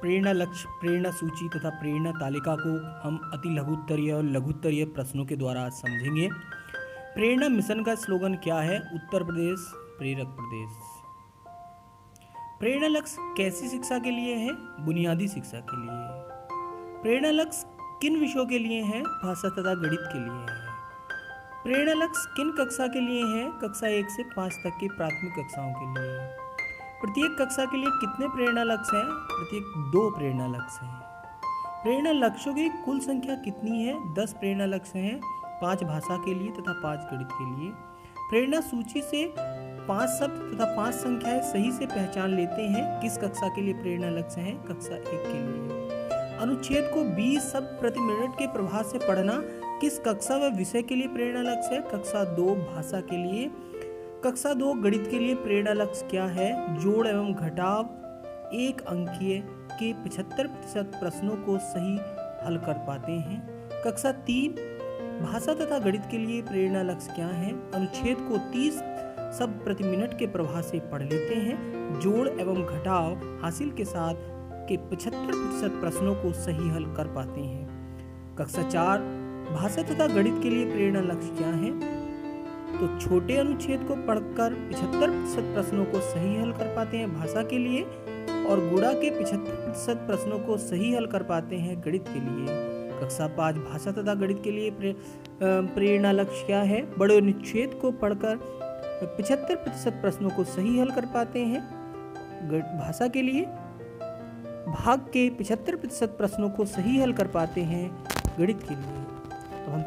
प्रेरणा लक्ष्य, प्रेरणा सूची तथा प्रेरणा तालिका को हम अति लघुत्तरीय और लघुत्तरीय प्रश्नों के द्वारा समझेंगे। प्रेरणा मिशन का स्लोगन क्या है? उत्तर प्रदेश प्रेरक प्रदेश। प्रेरणा लक्ष्य कैसी शिक्षा के लिए है? बुनियादी शिक्षा के लिए। प्रेरणा लक्ष्य किन विषयों के लिए है? भाषा तथा गणित के लिए है। प्रेरणा लक्ष्य किन कक्षा के लिए है? कक्षा 1 से 5 तक की प्राथमिक कक्षाओं के लिए। प्रत्येक कक्षा के लिए कितने प्रेरणा लक्ष्य हैं? प्रत्येक 2 प्रेरणा लक्ष्य हैं। प्रेरणा लक्ष्यों की कुल संख्या कितनी है? 10 प्रेरणा लक्ष्य हैं, 5 भाषा के लिए तथा 5 गणित के लिए। प्रेरणा सूची से 5 शब्द तथा 5 संख्याएं सही से पहचान लेते हैं। किस कक्षा के लिए प्रेरणा लक्ष्य है? कक्षा 1 के लिए। अनुच्छेद को 20 शब्द प्रति मिनट के प्रभाव से पढ़ना किस कक्षा व विषय के लिए प्रेरणा लक्ष्य है? कक्षा 2 भाषा के लिए। कक्षा 2 गणित के लिए प्रेरणा लक्ष्य क्या है? जोड़ एवं घटाव 1 अंकीय के 75% प्रश्नों को सही हल कर पाते हैं। कक्षा 3 भाषा तथा गणित के लिए प्रेरणा लक्ष्य क्या है? अनुच्छेद को 30 शब्द प्रति मिनट के प्रभाव से पढ़ लेते हैं। जोड़ एवं घटाव हासिल के साथ के 75% प्रश्नों को सही हल कर पाते हैं। कक्षा 4 भाषा तथा गणित के लिए प्रेरणा लक्ष्य क्या है? तो छोटे अनुच्छेद को पढ़कर 75% प्रश्नों को सही हल कर पाते हैं भाषा के लिए, और गुणा के 75% प्रश्नों को सही हल कर पाते हैं गणित के लिए। कक्षा 5 भाषा तथा गणित के लिए प्रेरणा लक्ष्य क्या है? बड़े अनुच्छेद को पढ़कर 75% प्रश्नों को सही हल कर पाते हैं भाषा के लिए, भाग के 75% प्रश्नों को सही हल कर पाते हैं गणित के लिए। तो हम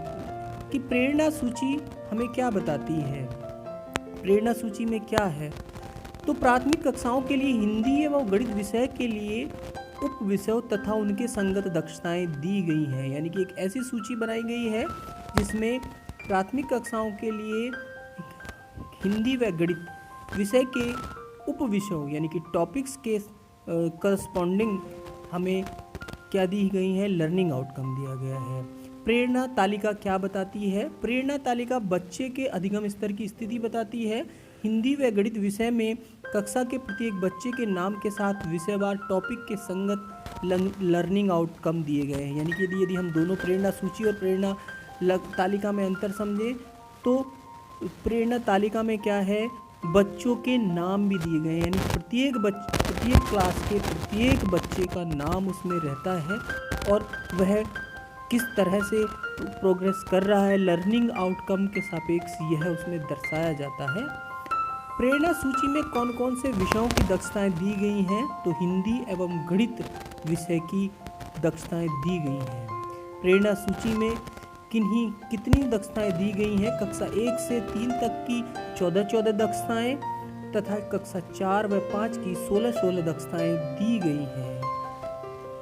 कि प्रेरणा सूची हमें क्या बताती है? प्रेरणा सूची में क्या है? तो प्राथमिक कक्षाओं के लिए हिंदी एवं गणित विषय के लिए उप विषयों तथा उनके संगत दक्षताएं दी गई हैं। यानी कि एक ऐसी सूची बनाई गई है जिसमें प्राथमिक कक्षाओं के लिए हिंदी व गणित विषय के उप विषयों यानी कि टॉपिक्स के करस्पॉन्डिंग हमें क्या दी गई है? लर्निंग आउटकम दिया गया है। प्रेरणा तालिका क्या बताती है? प्रेरणा तालिका बच्चे के अधिगम स्तर की स्थिति बताती है। हिंदी व गणित विषय में कक्षा के प्रत्येक बच्चे के नाम के साथ विषयवार टॉपिक के संगत लर्निंग आउटकम दिए गए हैं। यानी कि यदि हम दोनों प्रेरणा सूची और प्रेरणा तालिका में अंतर समझें तो प्रेरणा तालिका में क्या है? बच्चों के नाम भी दिए गए हैं, यानी प्रत्येक क्लास के प्रत्येक बच्चे का नाम उसमें रहता है और वह किस तरह से प्रोग्रेस कर रहा है लर्निंग आउटकम के सापेक्ष यह उसमें दर्शाया जाता है। प्रेरणा सूची में कौन कौन से विषयों की दक्षताएं दी गई हैं? तो हिंदी एवं गणित विषय की दक्षताएं दी गई हैं। प्रेरणा सूची में कितनी दक्षताएं दी गई हैं? कक्षा 1 से 3 तक की 14 दक्षताएं तथा कक्षा 4 व 5 की 16 दक्षताएं दी गई हैं।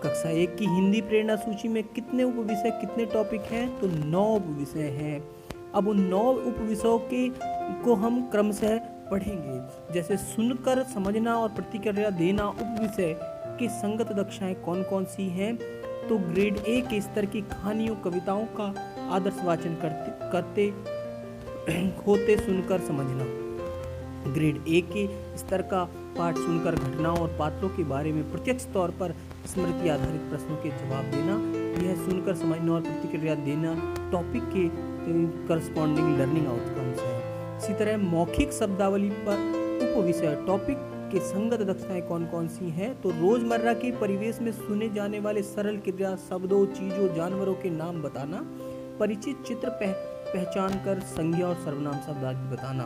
कक्षा 1 की हिंदी प्रेरणा सूची में कितने उपविषय, कितने टॉपिक हैं? तो 9 उपविषय हैं। अब उन 9 उपविषयों को हम क्रमशः पढ़ेंगे, जैसे सुनकर समझना और प्रतिक्रिया देना उपविषय के संगत दक्षताएं कौन कौन सी हैं? तो ग्रेड A के स्तर की कहानियों कविताओं का आदर्श वाचन करते होते सुनकर समझना। ग्रेड A के स्तर का पाठ सुनकर घटनाओं और पात्रों के बारे में प्रत्यक्ष तौर पर स्मृति आधारित प्रश्नों के जवाब देना। यह सुनकर समझना और प्रतिक्रिया देना टॉपिक के करस्पॉन्डिंग लर्निंग आउटकम्स हैं। इसी तरह मौखिक शब्दावली पर उपविषय टॉपिक के संगत दक्षताएं कौन कौन सी हैं? तो रोजमर्रा के परिवेश में सुने जाने वाले सरल क्रिया, शब्दों, चीजों, जानवरों के नाम बताना, परिचित चित्र पहचान कर संज्ञा और सर्वनाम शब्द आदि बताना।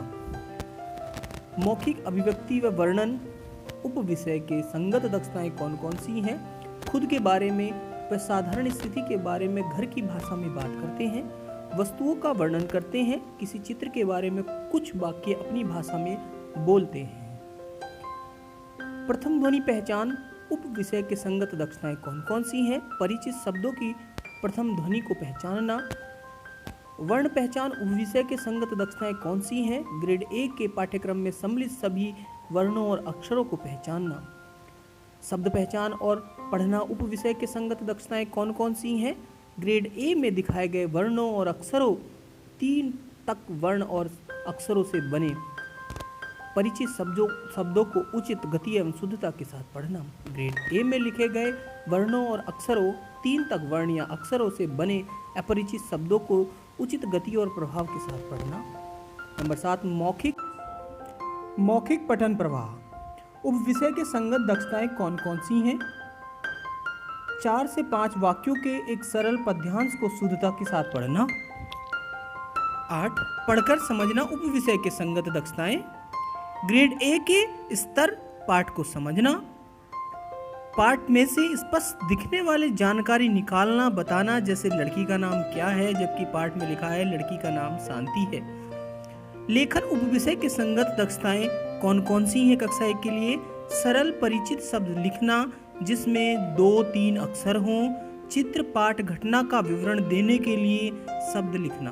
मौखिक अभिव्यक्ति व वर्णन उपविषय के संगत दक्षताएं कौन कौन सी हैं? खुद के बारे में व साधारण स्थिति के बारे में घर की भाषा में बात करते हैं, वस्तुओं का वर्णन करते हैं, किसी चित्र के बारे में कुछ वाक्य अपनी भाषा में बोलते हैं। प्रथम ध्वनि पहचान उपविषय के संगत दक्षताएं कौन कौन सी हैं? परिचित शब्दों की प्रथम ध्वनि को पहचानना। वर्ण पहचान उपविषय के संगत दक्षताएं कौन सी हैं? ग्रेड 1 के पाठ्यक्रम में सम्मिलित सभी वर्णों और अक्षरों को पहचानना। शब्द पहचान और पढ़ना उपविषय के संगत दक्षताएं कौन कौन सी हैं? ग्रेड A में दिखाए गए वर्णों और अक्षरों 3 तक वर्ण और अक्षरों से बने परिचित शब्दों को उचित गति एवं शुद्धता के साथ पढ़ना। ग्रेड ए में लिखे गए वर्णों और अक्षरों 3 तक वर्ण या अक्षरों से बने अपरिचित शब्दों को उचित गति और प्रभाव के साथ पढ़ना। नंबर 7 मौखिक पठन प्रवाह। उप विषय के संगत दक्षताएं कौन कौन सी हैं? 4 से 5 वाक्यों के एक सरल पद्यांश को शुद्धता के साथ पढ़ना। 8 पढ़कर समझना उप विषय के संगत दक्षताएं। ग्रेड ए के स्तर पाठ को समझना, पाठ में से स्पष्ट दिखने वाले जानकारी निकालना, बताना, जैसे लड़की का नाम क्या है जबकि पाठ में लिखा है लड़की का नाम शांति है। लेखन उप विषय के संगत दक्षताएं कौन कौन सी हैं? कक्षा 1 के लिए सरल परिचित शब्द लिखना जिसमें 2-3 अक्षर हों। चित्र पाठ घटना का विवरण देने के लिए शब्द लिखना।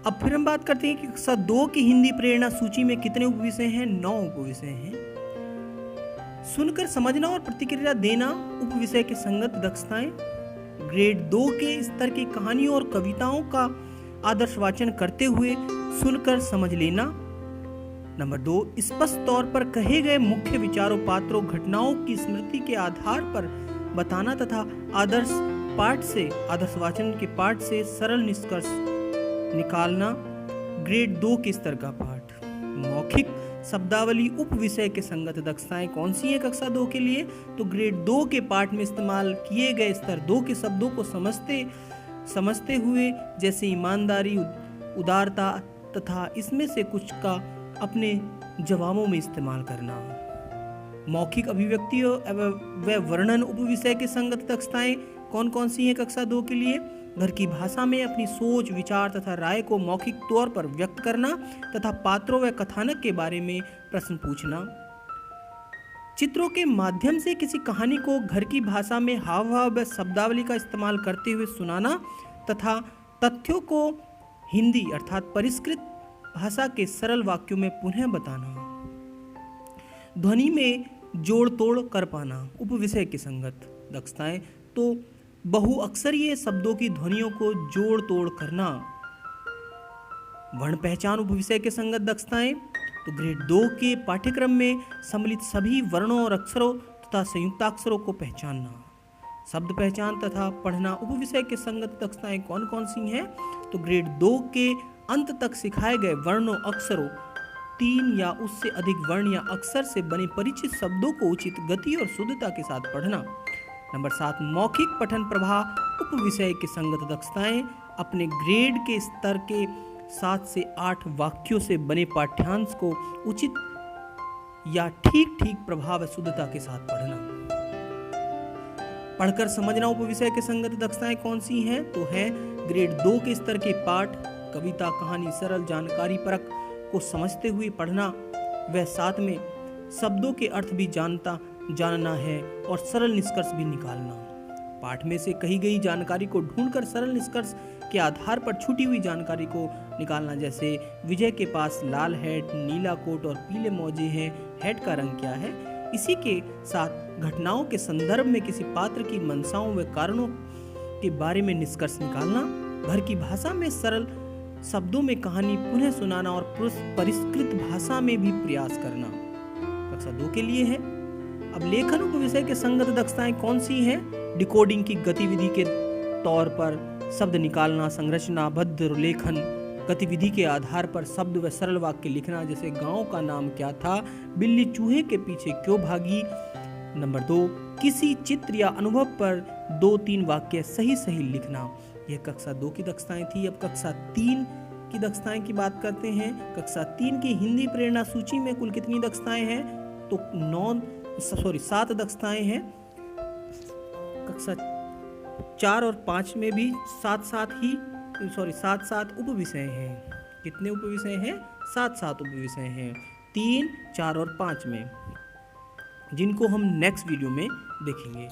अब फिर हम बात करते हैं कि कक्षा 2 की हिंदी प्रेरणा सूची में कितने उपविषय हैं? 9 उपविषय हैं। सुनकर समझना और प्रतिक्रिया देना उपविषय के संगत दक्षताएं। ग्रेड 2 के स्तर की कहानियों और कविताओं का आदर्श वाचन करते हुए सुनकर समझ लेना। नंबर 2 स्पष्ट तौर पर कहे गए मुख्य विचारों, पात्रों, घटनाओं की स्मृति के आधार पर बताना तथा आदर्श वाचन के पाठ से सरल निष्कर्ष निकालना। ग्रेड 2 के स्तर का पाठ। मौखिक शब्दावली उप विषय के संगत दक्षताएं कौन सी हैं कक्षा 2 के लिए? तो ग्रेड 2 के पाठ में इस्तेमाल किए गए स्तर 2 के शब्दों को समझते हुए जैसे ईमानदारी, उदारता तथा इसमें से कुछ का अपने जवाबों में इस्तेमाल करना। मौखिक अभिव्यक्तियों व वर्णन उप विषय के संगत दक्षताएं कौन कौन सी हैं कक्षा 2 के लिए? घर की भाषा में अपनी सोच, विचार तथा राय को मौखिक तौर पर व्यक्त करना तथा पात्रों व कथानक के बारे में प्रश्न पूछना। चित्रों के माध्यम से किसी कहानी को घर की भाषा में हाव भाव व शब्दावली का इस्तेमाल करते हुए सुनाना तथा तथ्यों को हिंदी अर्थात परिष्कृत भाषा के सरल वाक्यों में पुनः बताना। ध्वनि में जोड़ तोड़ कर पाना उप विषय के संगत दक्षताएं। तो बहुअक्षरीय शब्दों की ध्वनियों को जोड़ तोड़ करना। वर्ण पहचान उप विषय के संगत दक्षताएं। तो ग्रेड 2 के पाठ्यक्रम में सम्मिलित सभी वर्णों और अक्षरों तथा संयुक्ताक्षरों को पहचानना। शब्द पहचान तथा पढ़ना उप विषय के संगत दक्षताएं कौन कौन सी हैं? तो ग्रेड 2 के अंत तक सिखाए गए वर्णों, अक्षरों, 3 या उससे अधिक वर्ण या अक्षर से बने परिचित शब्दों को उचित गति और शुद्धता के साथ पढ़ना। नंबर 7 मौखिक पठन प्रवाह उप विषय के संगत दक्षताएं। अपने ग्रेड के स्तर के 7 से 8 वाक्यों से बने पाठ्यांश को उचित या ठीक प्रभाव व शुद्धता के साथ पढ़ना। पढ़कर समझना उप विषय के संगत दक्षताएं कौन सी हैं? तो है ग्रेड 2 के स्तर के पाठ, कविता, कहानी, सरल जानकारी परक को समझते हुए पढ़ना व साथ में शब्दों के अर्थ भी जानना है और सरल निष्कर्ष भी निकालना। पाठ में से कही गई जानकारी को ढूंढकर सरल निष्कर्ष के आधार पर छूटी हुई जानकारी को निकालना। जैसे विजय के पास लाल हैट, नीला कोट और पीले मोजे हैं, हैट का रंग क्या है? इसी के साथ घटनाओं के संदर्भ में किसी पात्र की मंशाओं व कारणों के बारे में निष्कर्ष निकालना। घर की भाषा में सरल शब्दों में कहानी पुनः सुनाना और परिष्कृत भाषा में भी प्रयास करना कक्षा 2 के लिए है। अब लेखन उप विषय के संगत दक्षताएं कौन सी हैं? डिकोडिंग की गतिविधि के तौर पर शब्द निकालना, संरचना बद्ध लेखन गतिविधि के आधार पर शब्द व सरल वाक्य लिखना। जैसे गांव का नाम क्या था, बिल्ली चूहे के पीछे क्यों भागी। नंबर 2 किसी चित्र या अनुभव पर 2-3 वाक्य सही लिखना। यह कक्षा 2 की दक्षताएं थी। अब कक्षा 3 की दक्षताएं की बात करते हैं। कक्षा 3 की हिंदी प्रेरणा सूची में कुल कितनी दक्षताएं हैं? तो 7 दक्षताएं हैं। कक्षा 4 और 5 में भी 7 उप विषय हैं। कितने उप विषय हैं? 7 उप विषय हैं 3, 4 और 5 में, जिनको हम नेक्स्ट वीडियो में देखेंगे।